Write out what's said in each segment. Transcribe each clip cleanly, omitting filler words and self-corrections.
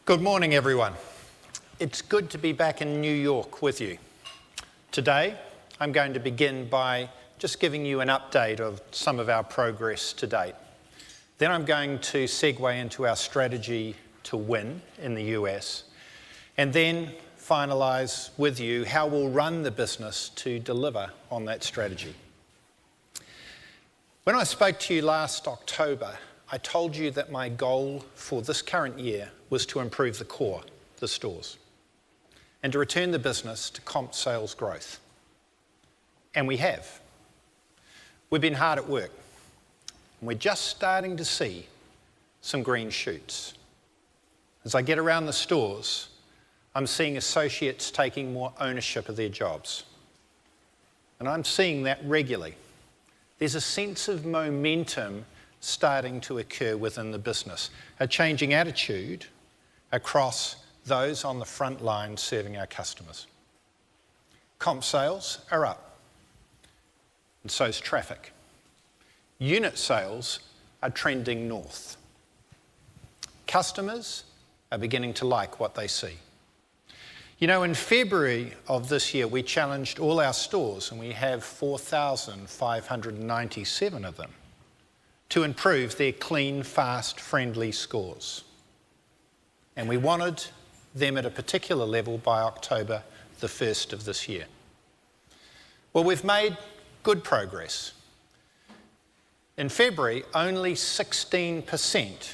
Good morning, everyone. It's good to be back in New York with you. Today, I'm going to begin by just giving you an update of some of our progress to date. Then I'm going to segue into our strategy to win in the US, and then finalise with you how we'll run the business to deliver on that strategy. When I spoke to you last October, I told you that my goal for this current year was to improve the core, the stores, and to return the business to comp sales growth. And we have. We've been hard at work, and we're just starting to see some green shoots. As I get around the stores, I'm seeing associates taking more ownership of their jobs. And I'm seeing that regularly. There's a sense of momentum starting to occur within the business, a changing attitude across those on the front line serving our customers. Comp sales are up, and so's traffic. Unit sales are trending north. Customers are beginning to like what they see. You know, in February of this year, we challenged all our stores, and we have 4,597 of them, to improve their clean, fast, friendly scores. And we wanted them at a particular level by October the 1st of this year. Well, we've made good progress. In February, only 16%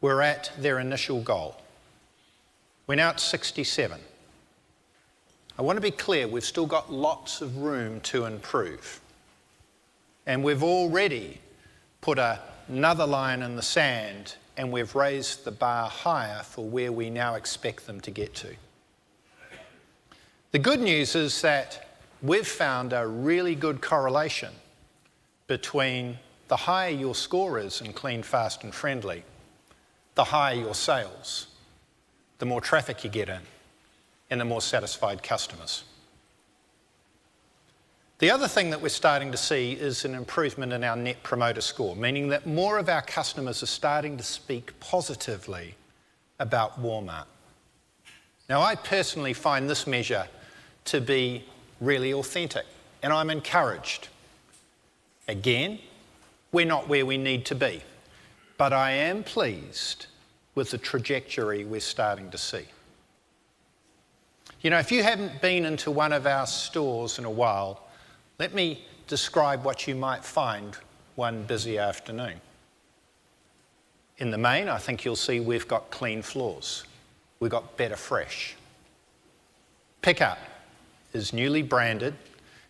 were at their initial goal. We're now at 67. I want to be clear, we've still got lots of room to improve. And we've already put another line in the sand, and we've raised the bar higher for where we now expect them to get to. The good news is that we've found a really good correlation between the higher your score is in clean, fast and friendly, the higher your sales, the more traffic you get in, and the more satisfied customers. The other thing that we're starting to see is an improvement in our Net Promoter Score, meaning that more of our customers are starting to speak positively about Walmart. Now, I personally find this measure to be really authentic, and I'm encouraged. Again, we're not where we need to be, but I am pleased with the trajectory we're starting to see. You know, if you haven't been into one of our stores in a while, let me describe what you might find one busy afternoon. In the main, I think you'll see we've got clean floors. We've got better fresh. Pickup is newly branded,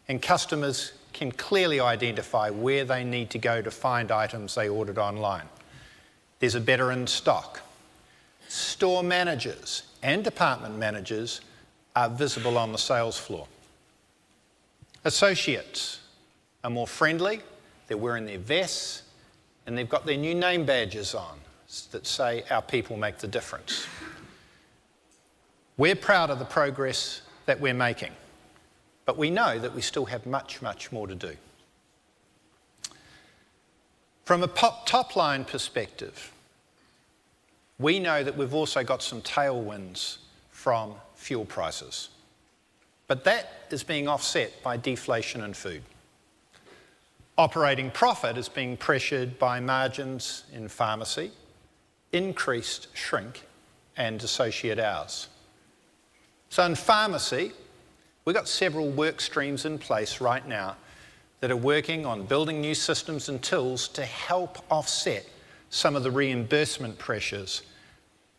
and customers can clearly identify where they need to go to find items they ordered online. There's a better in stock. Store managers and department managers are visible on the sales floor. Associates are more friendly, they're wearing their vests, and they've got their new name badges on that say, "Our people make the difference." We're proud of the progress that we're making, but we know that we still have much, much more to do. From a top-line perspective, we know that we've also got some tailwinds from fuel prices. But that is being offset by deflation in food. Operating profit is being pressured by margins in pharmacy, increased shrink, and associate hours. So in pharmacy, we've got several work streams in place right now that are working on building new systems and tools to help offset some of the reimbursement pressures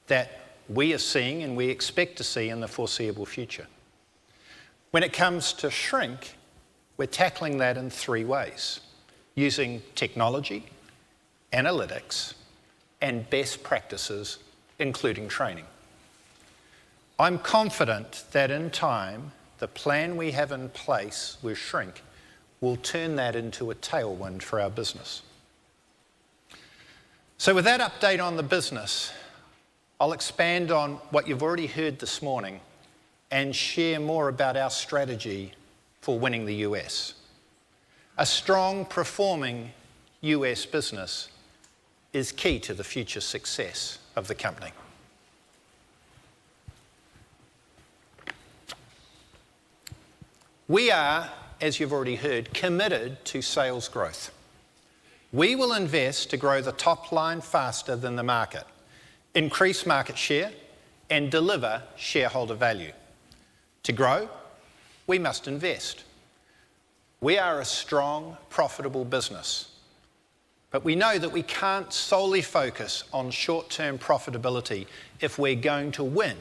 that we are seeing and we expect to see in the foreseeable future. When it comes to shrink, we're tackling that in 3 ways, using technology, analytics, and best practices, including training. I'm confident that in time, the plan we have in place with shrink will turn that into a tailwind for our business. So with that update on the business, I'll expand on what you've already heard this morning and share more about our strategy for winning the US. A strong performing US business is key to the future success of the company. We are, as you've already heard, committed to sales growth. We will invest to grow the top line faster than the market, increase market share, and deliver shareholder value. To grow, we must invest. We are a strong, profitable business, but we know that we can't solely focus on short-term profitability if we're going to win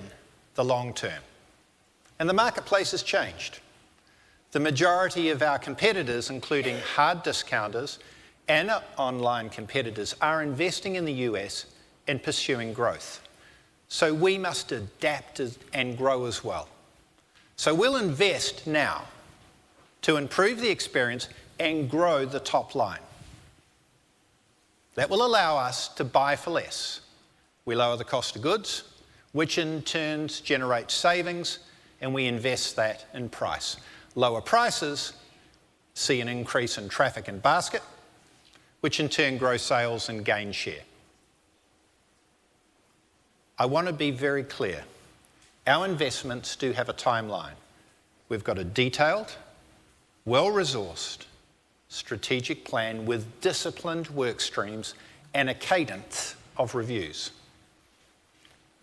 the long term. And the marketplace has changed. The majority of our competitors, including hard discounters and online competitors, are investing in the US and pursuing growth. So we must adapt and grow as well. So we'll invest now to improve the experience and grow the top line. That will allow us to buy for less. We lower the cost of goods, which in turn generates savings, and we invest that in price. Lower prices see an increase in traffic and basket, which in turn grows sales and gain share. I want to be very clear. Our investments do have a timeline. We've got a detailed, well-resourced strategic plan with disciplined work streams and a cadence of reviews.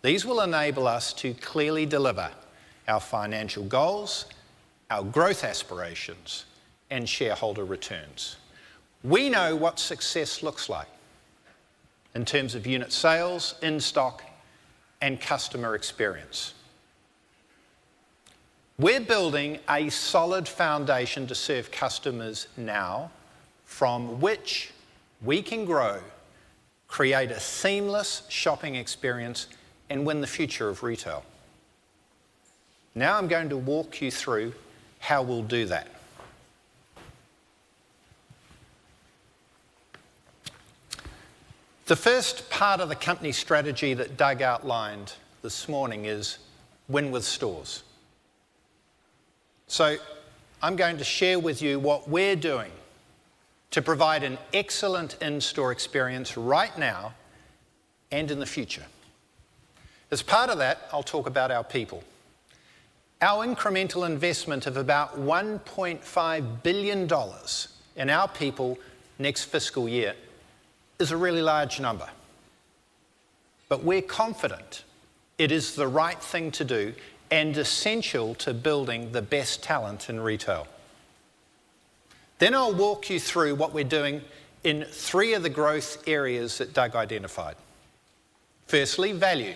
These will enable us to clearly deliver our financial goals, our growth aspirations, and shareholder returns. We know what success looks like in terms of unit sales, in-stock, and customer experience. We're building a solid foundation to serve customers now, from which we can grow, create a seamless shopping experience, and win the future of retail. Now I'm going to walk you through how we'll do that. The first part of the company strategy that Doug outlined this morning is win with stores. So I'm going to share with you what we're doing to provide an excellent in-store experience right now and in the future. As part of that, I'll talk about our people. Our incremental investment of about $1.5 billion in our people next fiscal year is a really large number. But we're confident it is the right thing to do and essential to building the best talent in retail. Then I'll walk you through what we're doing in 3 of the growth areas that Doug identified. Firstly, value.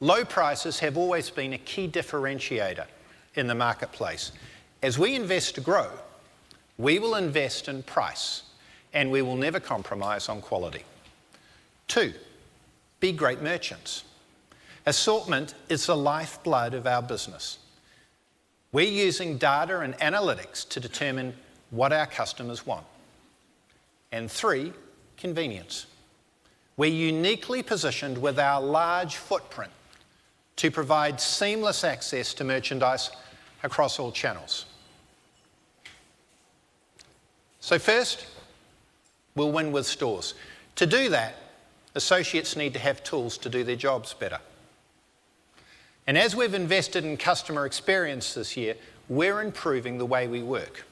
Low prices have always been a key differentiator in the marketplace. As we invest to grow, we will invest in price, and we will never compromise on quality. 2, be great merchants. Assortment is the lifeblood of our business. We're using data and analytics to determine what our customers want. And 3, convenience. We're uniquely positioned with our large footprint to provide seamless access to merchandise across all channels. So first, we'll win with stores. To do that, associates need to have tools to do their jobs better. And as we've invested in customer experience this year, we're improving the way we work.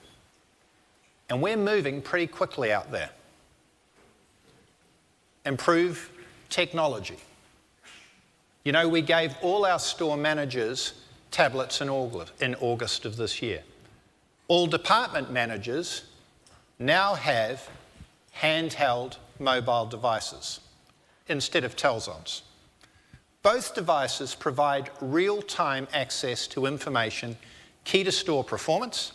And we're moving pretty quickly out there. Improve technology. You know, we gave all our store managers tablets in August of this year. All department managers now have handheld mobile devices instead of Telzons. Both devices provide real-time access to information key to store performance,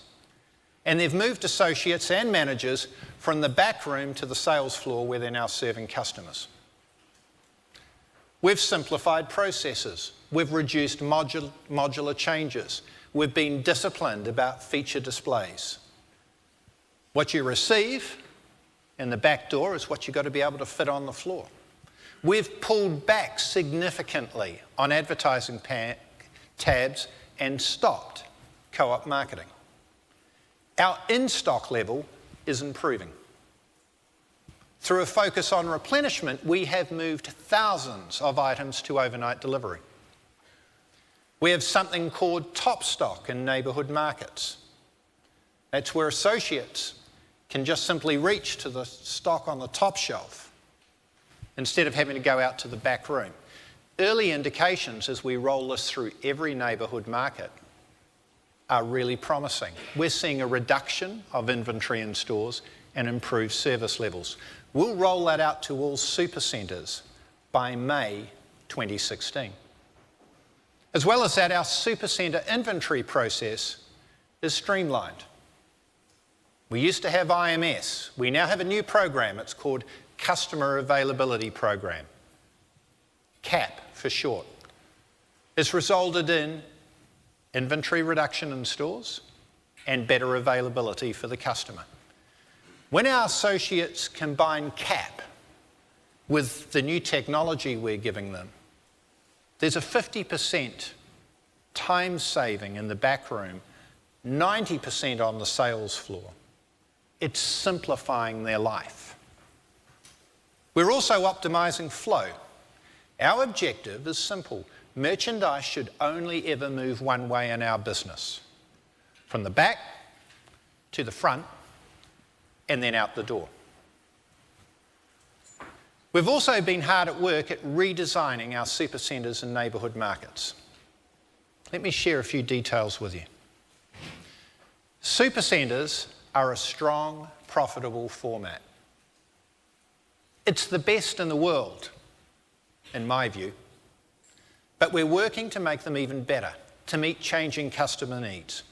and they've moved associates and managers from the back room to the sales floor where they're now serving customers. We've simplified processes. We've reduced modular changes. We've been disciplined about feature displays. What you receive in the back door is what you've got to be able to fit on the floor. We've pulled back significantly on advertising tabs and stopped co-op marketing. Our in-stock level is improving. Through a focus on replenishment, we have moved thousands of items to overnight delivery. We have something called top stock in neighbourhood markets. That's where associates can just simply reach to the stock on the top shelf instead of having to go out to the back room. Early indications as we roll this through every neighbourhood market are really promising. We're seeing a reduction of inventory in stores and improved service levels. We'll roll that out to all Supercenters by May 2016. As well as that, our Supercentre inventory process is streamlined. We used to have IMS. We now have a new program. It's called Customer Availability Program, CAP for short. It's resulted in inventory reduction in stores and better availability for the customer. When our associates combine CAP with the new technology we're giving them, there's a 50% time saving in the back room, 90% on the sales floor. It's simplifying their life. We're also optimising flow. Our objective is simple. Merchandise should only ever move one way in our business, from the back to the front and then out the door. We've also been hard at work at redesigning our Supercenters and neighbourhood markets. Let me share a few details with you. Supercenters are a strong, profitable format. It's the best in the world, in my view, but we're working to make them even better, to meet changing customer needs.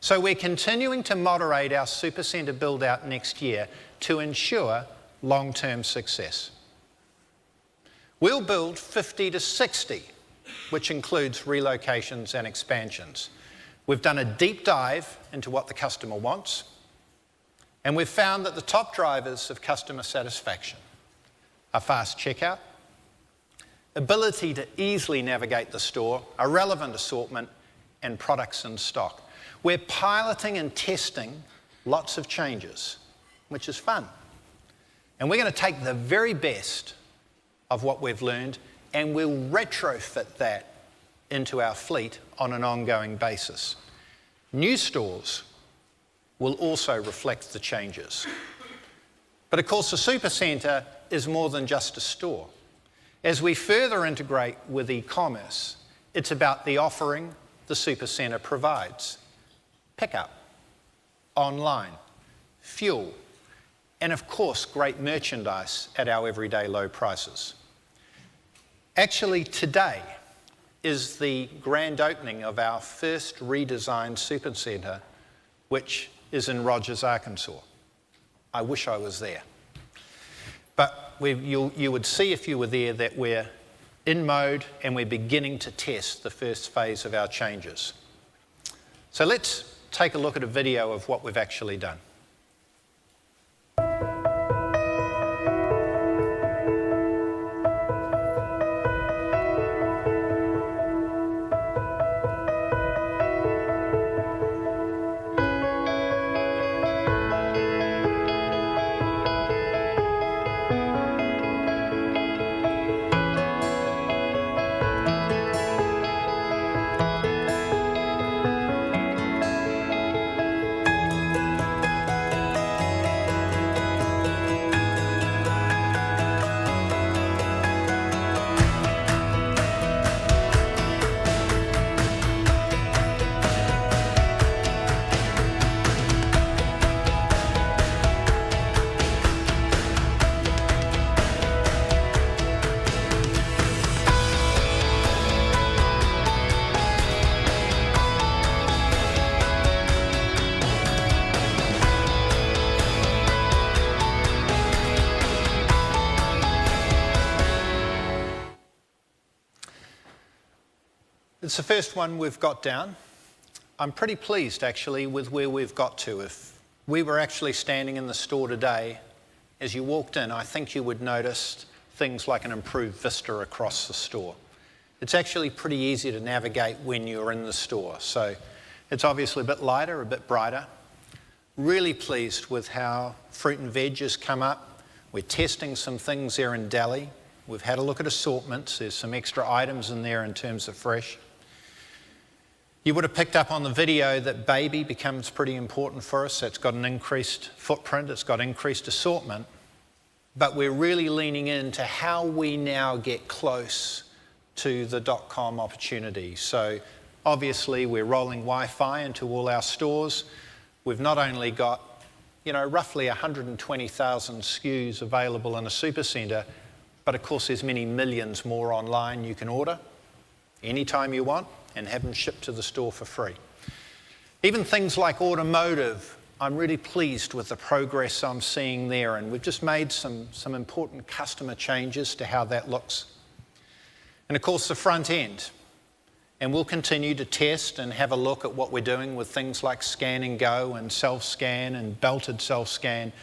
So we're continuing to moderate our Supercentre build-out next year to ensure long-term success. We'll build 50 to 60, which includes relocations and expansions. We've done a deep dive into what the customer wants, and we've found that the top drivers of customer satisfaction are fast checkout, ability to easily navigate the store, a relevant assortment, and products in stock. We're piloting and testing lots of changes, which is fun. And we're going to take the very best of what we've learned and we'll retrofit that into our fleet on an ongoing basis. New stores will also reflect the changes. But of course, the Supercentre is more than just a store. As we further integrate with e-commerce, it's about the offering the Supercentre provides. Pickup, online, fuel, and of course, great merchandise at our everyday low prices. Actually, today is the grand opening of our first redesigned Supercentre, which is in Rogers, Arkansas. I wish I was there. But you would see if you were there that we're in mode and we're beginning to test the first phase of our changes. So let's take a look at a video of what we've actually done. It's the first one we've got down. I'm pretty pleased actually with where we've got to. If we were actually standing in the store today, as you walked in, I think you would notice things like an improved vista across the store. It's actually pretty easy to navigate when you're in the store. So it's obviously a bit lighter, a bit brighter. Really pleased with how fruit and veg has come up. We're testing some things there in deli. We've had a look at assortments. There's some extra items in there in terms of fresh. You would have picked up on the video that baby becomes pretty important for us. It's got an increased footprint, it's got increased assortment, but we're really leaning into how we now get close to the .com opportunity. So obviously we're rolling Wi-Fi into all our stores. We've not only got, roughly 120,000 SKUs available in a supercentre, but of course there's many millions more online you can order anytime you want and have them shipped to the store for free. Even things like automotive, I'm really pleased with the progress I'm seeing there, and we've just made some important customer changes to how that looks. And of course the front end, and we'll continue to test and have a look at what we're doing with things like scan and go and self-scan and belted self-scan,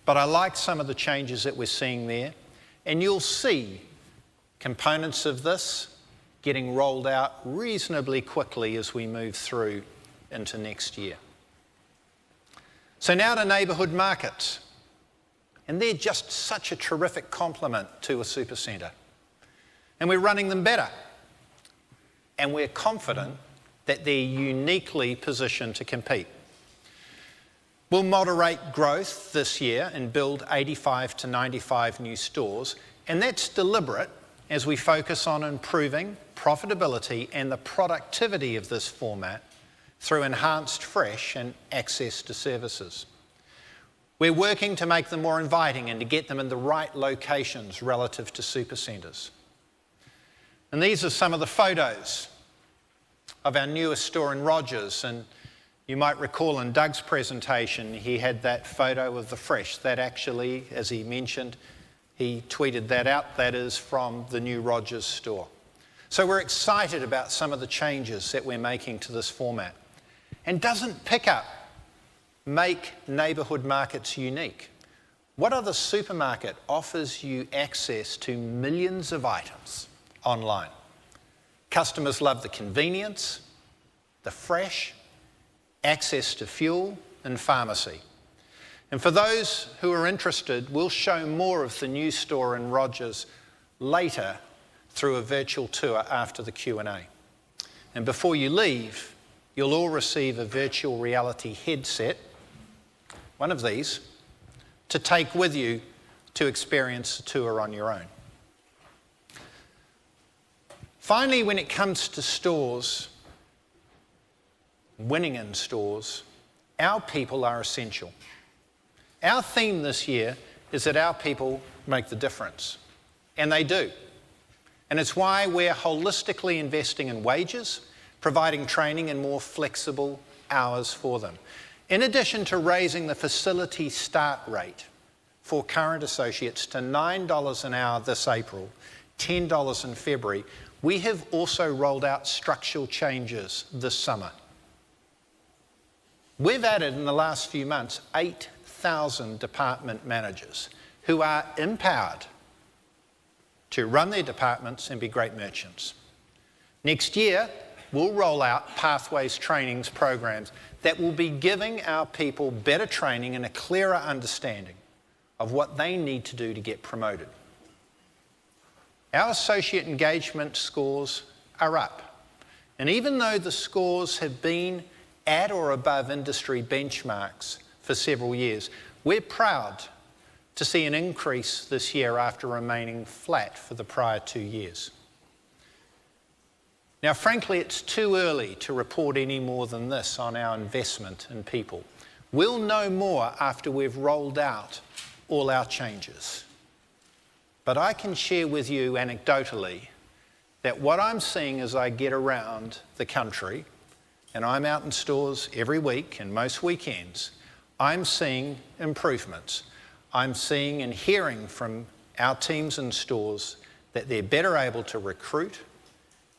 but I like some of the changes that we're seeing there, and you'll see components of this getting rolled out reasonably quickly as we move through into next year. So now to neighbourhood markets. And they're just such a terrific complement to a supercentre. And we're running them better. And we're confident that they're uniquely positioned to compete. We'll moderate growth this year and build 85 to 95 new stores. And that's deliberate as we focus on improving profitability and the productivity of this format through enhanced fresh and access to services. We're working to make them more inviting and to get them in the right locations relative to supercentres. And these are some of the photos of our newest store in Rogers, and you might recall in Doug's presentation he had that photo of the fresh. That actually, as he mentioned, he tweeted that out. That is from the new Rogers store. So we're excited about some of the changes that we're making to this format. And doesn't pickup make neighbourhood markets unique? What other supermarket offers you access to millions of items online? Customers love the convenience, the fresh, access to fuel and pharmacy. And for those who are interested, we'll show more of the new store in Rogers later through a virtual tour after the Q&A. And before you leave, you'll all receive a virtual reality headset, one of these, to take with you to experience the tour on your own. Finally, when it comes to stores, winning in stores, our people are essential. Our theme this year is that our people make the difference, and they do. And it's why we're holistically investing in wages, providing training and more flexible hours for them. In addition to raising the facility start rate for current associates to $9 an hour this April, $10 in February, we have also rolled out structural changes this summer. We've added in the last few months 8,000 department managers who are empowered to run their departments and be great merchants. Next year, we'll roll out Pathways trainings programs that will be giving our people better training and a clearer understanding of what they need to do to get promoted. Our associate engagement scores are up. And even though the scores have been at or above industry benchmarks for several years, we're proud to see an increase this year after remaining flat for the prior 2 years. Now, frankly, it's too early to report any more than this on our investment in people. We'll know more after we've rolled out all our changes. But I can share with you anecdotally that what I'm seeing as I get around the country, and I'm out in stores every week and most weekends, I'm seeing improvements. I'm seeing and hearing from our teams in stores that they're better able to recruit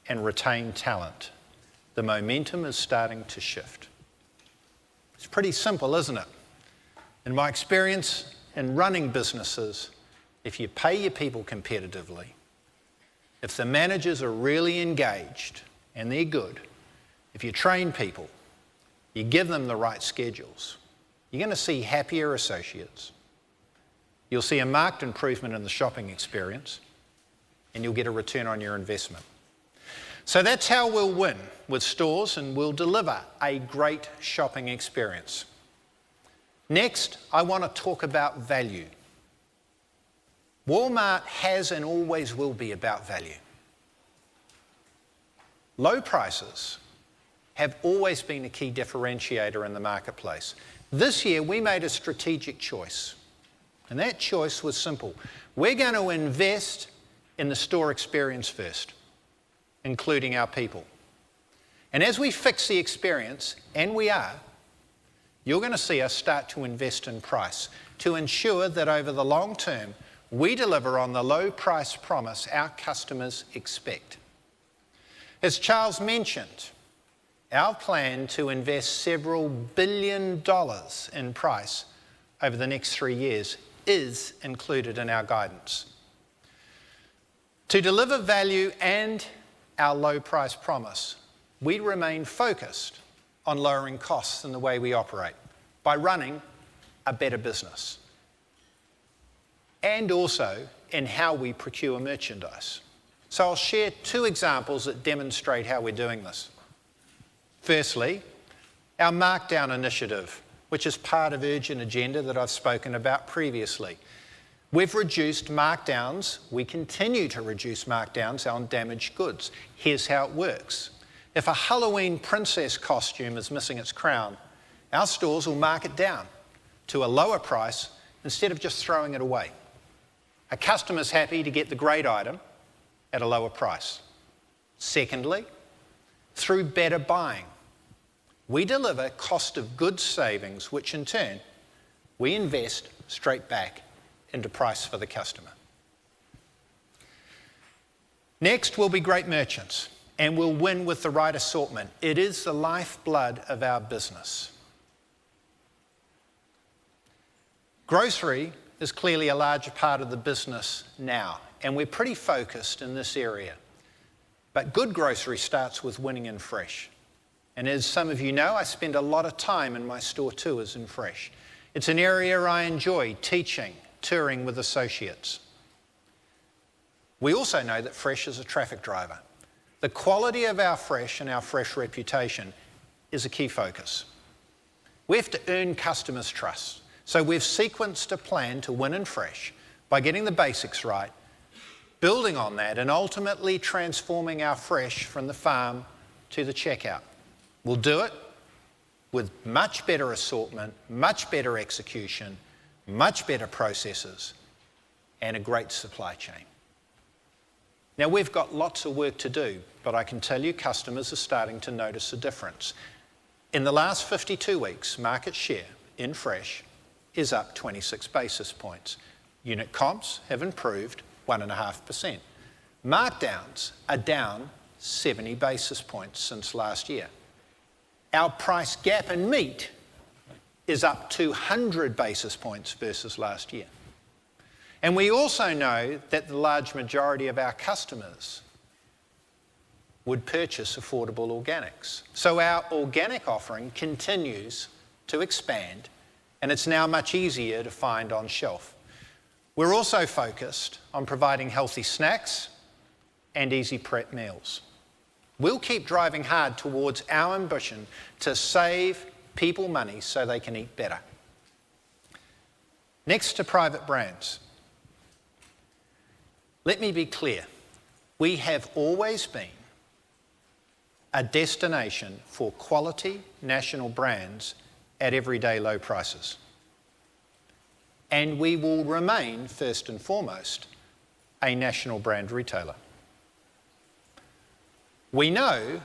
and retain talent. The momentum is starting to shift. It's pretty simple, isn't it? In my experience in running businesses, if you pay your people competitively, if the managers are really engaged and they're good, if you train people, you give them the right schedules, you're going to see happier associates. You'll see a marked improvement in the shopping experience, and you'll get a return on your investment. So that's how we'll win with stores, and we'll deliver a great shopping experience. Next, I want to talk about value. Walmart has and always will be about value. Low prices have always been a key differentiator in the marketplace. This year, we made a strategic choice, and that choice was simple. We're going to invest in the store experience first, including our people. And as we fix the experience, and we are, you're going to see us start to invest in price to ensure that over the long term, we deliver on the low price promise our customers expect. As Charles mentioned, our plan to invest several $1 billion in price over the next 3 years is included in our guidance. To deliver value and our low price promise, we remain focused on lowering costs in the way we operate by running a better business, and also in how we procure merchandise. So I'll share 2 examples that demonstrate how we're doing this. Firstly, our markdown initiative, which is part of Urgent Agenda that I've spoken about previously. We've reduced markdowns. We continue to reduce markdowns on damaged goods. Here's how it works. If a Halloween princess costume is missing its crown, our stores will mark it down to a lower price instead of just throwing it away. A customer's happy to get the great item at a lower price. Secondly, through better buying, we deliver cost of goods savings, which in turn, we invest straight back into price for the customer. Next will be great merchants, and we'll win with the right assortment. It is the lifeblood of our business. Grocery is clearly a larger part of the business now, and we're pretty focused in this area. But good grocery starts with winning in fresh. And as some of you know, I spend a lot of time in my store tours in fresh. It's an area I enjoy teaching, touring with associates. We also know that fresh is a traffic driver. The quality of our fresh and our fresh reputation is a key focus. We have to earn customers' trust. So we've sequenced a plan to win in fresh by getting the basics right, building on that, and ultimately transforming our fresh from the farm to the checkout. We'll do it with much better assortment, much better execution, much better processes, and a great supply chain. Now, we've got lots of work to do, but I can tell you customers are starting to notice a difference. In the last 52 weeks, market share in fresh is up 26 basis points. Unit comps have improved 1.5%. Markdowns are down 70 basis points since last year. Our price gap in meat is up 200 basis points versus last year. And we also know that the large majority of our customers would purchase affordable organics. So our organic offering continues to expand, and it's now much easier to find on shelf. We're also focused on providing healthy snacks and easy prep meals. We'll keep driving hard towards our ambition to save people money so they can eat better. Next to private brands. Let me be clear. We have always been a destination for quality national brands at everyday low prices. And we will remain, first and foremost, a national brand retailer. We know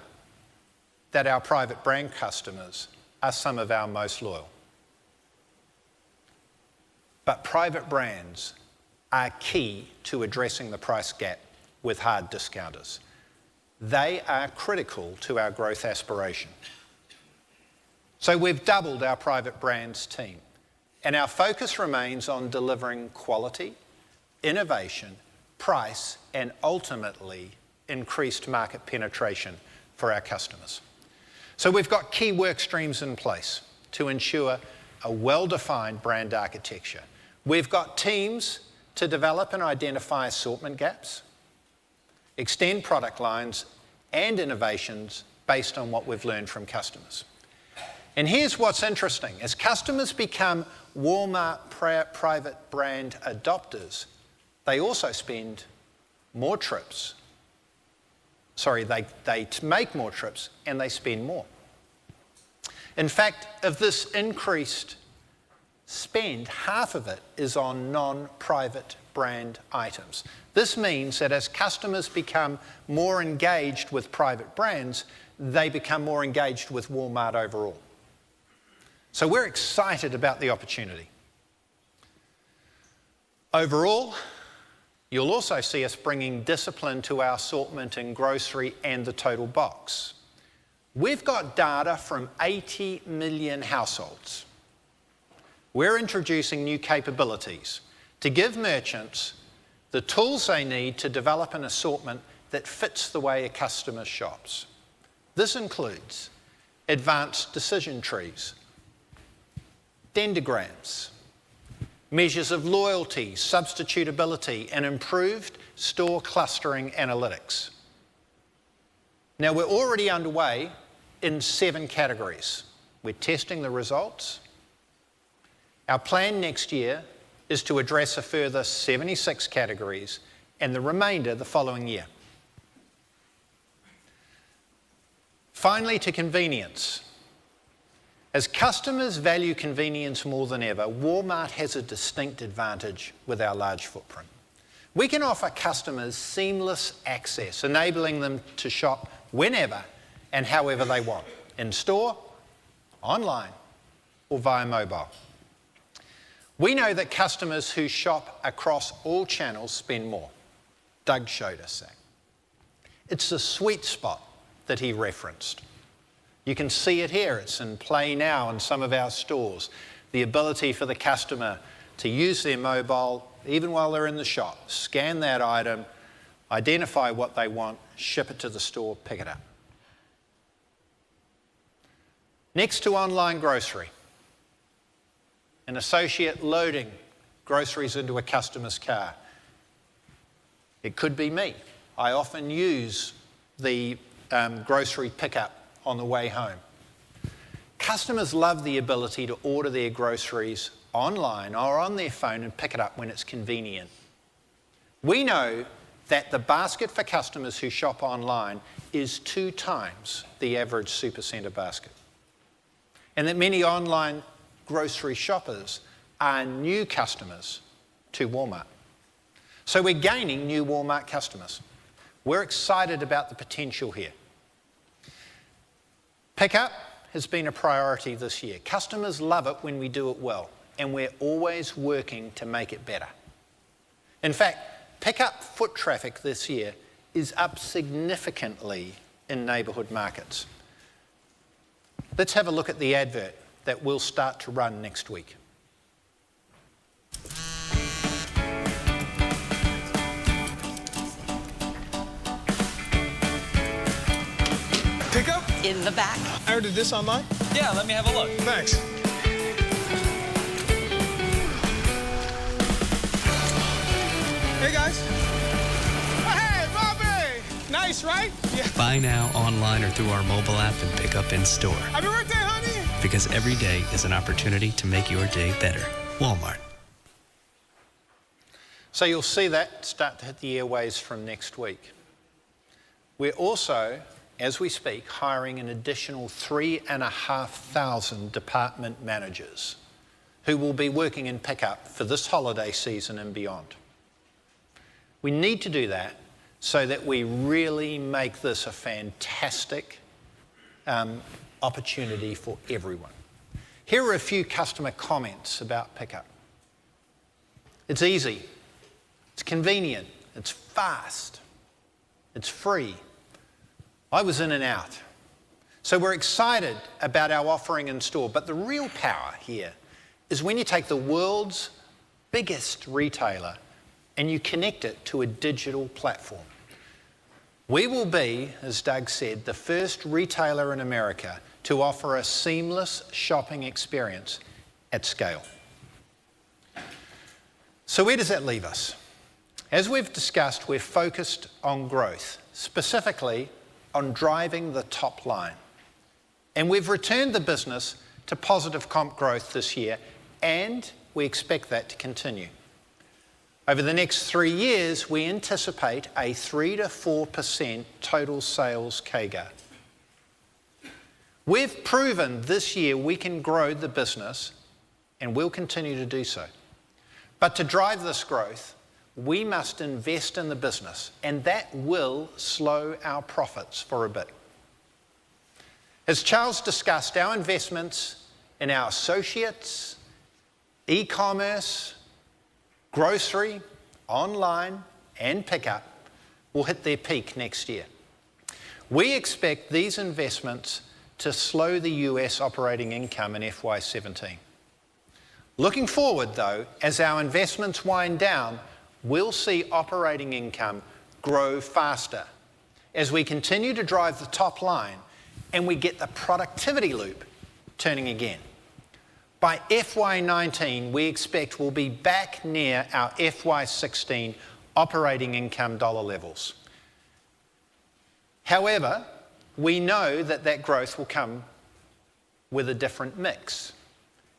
that our private brand customers are some of our most loyal. But private brands are key to addressing the price gap with hard discounters. They are critical to our growth aspiration. So we've doubled our private brands team, and our focus remains on delivering quality, innovation, price, and ultimately increased market penetration for our customers. So we've got key work streams in place to ensure a well-defined brand architecture. We've got teams to develop and identify assortment gaps, extend product lines, and innovations based on what we've learned from customers. And here's what's interesting. As customers become Walmart private brand adopters, they also spend more trips. Sorry, they make more trips and they spend more. In fact, of this increased spend, half of it is on non-private brand items. This means that as customers become more engaged with private brands, they become more engaged with Walmart overall. So we're excited about the opportunity. Overall, you'll also see us bringing discipline to our assortment in grocery and the total box. We've got data from 80 million households. We're introducing new capabilities to give merchants the tools they need to develop an assortment that fits the way a customer shops. This includes advanced decision trees, dendrograms, measures of loyalty, substitutability, and improved store clustering analytics. Now, we're already underway in 7 categories. We're testing the results. Our plan next year is to address a further 76 categories and the remainder the following year. Finally, to convenience. As customers value convenience more than ever, Walmart has a distinct advantage with our large footprint. We can offer customers seamless access, enabling them to shop whenever and however they want, in store, online, or via mobile. We know that customers who shop across all channels spend more. Doug showed us that. It's the sweet spot that he referenced. You can see it here. It's in play now in some of our stores. The ability for the customer to use their mobile, even while they're in the shop, scan that item, identify what they want, ship it to the store, pick it up. Next to online grocery, an associate loading groceries into a customer's car. It could be me. I often use the grocery pickup on the way home. Customers love the ability to order their groceries online or on their phone and pick it up when it's convenient. We know that the basket for customers who shop online is 2 times the average Supercenter basket, and that many online grocery shoppers are new customers to Walmart. So we're gaining new Walmart customers. We're excited about the potential here. Pickup has been a priority this year. Customers love it when we do it well, and we're always working to make it better. In fact, pickup foot traffic this year is up significantly in neighbourhood markets. Let's have a look at the advert that we'll start to run next week. Pickup? In the back. I ordered this online? Yeah, let me have a look. Thanks. Hey, guys. Hey, Bobby! Nice, right? Yeah. Buy now, online, or through our mobile app and pick up in store. Happy birthday, honey! Because every day is an opportunity to make your day better. Walmart. So you'll see that start to hit the airways from next week. We're also, as we speak, hiring an additional 3,500 department managers who will be working in pickup for this holiday season and beyond. We need to do that so that we really make this a fantastic opportunity for everyone. Here are a few customer comments about pickup. It's easy, it's convenient, it's fast, it's free. I was in and out. So we're excited about our offering in store, but the real power here is when you take the world's biggest retailer and you connect it to a digital platform. We will be, as Doug said, the first retailer in America to offer a seamless shopping experience at scale. So where does that leave us? As we've discussed, we're focused on growth, specifically on driving the top line. And we've returned the business to positive comp growth this year, and we expect that to continue. Over the next 3 years, we anticipate a 3 to 4% total sales CAGR. We've proven this year we can grow the business, and we'll continue to do so. But to drive this growth, we must invest in the business, and that will slow our profits for a bit. As Charles discussed, our investments in our associates, e-commerce, grocery, online, and pickup will hit their peak next year. We expect these investments to slow the US operating income in FY17. Looking forward, though, as our investments wind down, we'll see operating income grow faster as we continue to drive the top line and we get the productivity loop turning again. By FY19, we expect we'll be back near our FY16 operating income dollar levels. However, we know that that growth will come with a different mix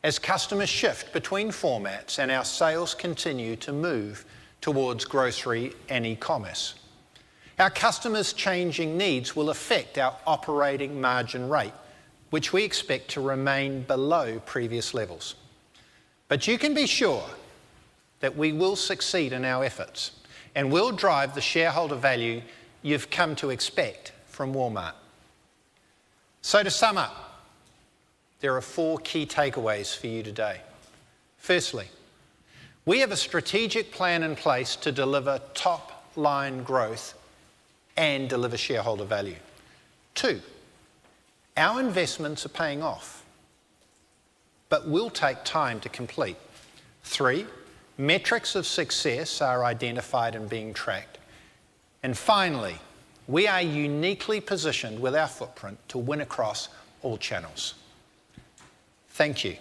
as customers shift between formats and our sales continue to move towards grocery and e-commerce. Our customers' changing needs will affect our operating margin rate, which we expect to remain below previous levels. But you can be sure that we will succeed in our efforts and will drive the shareholder value you've come to expect from Walmart. So to sum up, there are 4 key takeaways for you today. Firstly, we have a strategic plan in place to deliver top-line growth and deliver shareholder value. 2, our investments are paying off, but will take time to complete. 3, metrics of success are identified and being tracked. And finally, we are uniquely positioned with our footprint to win across all channels. Thank you.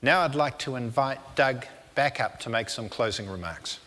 Now I'd like to invite Doug back up to make some closing remarks.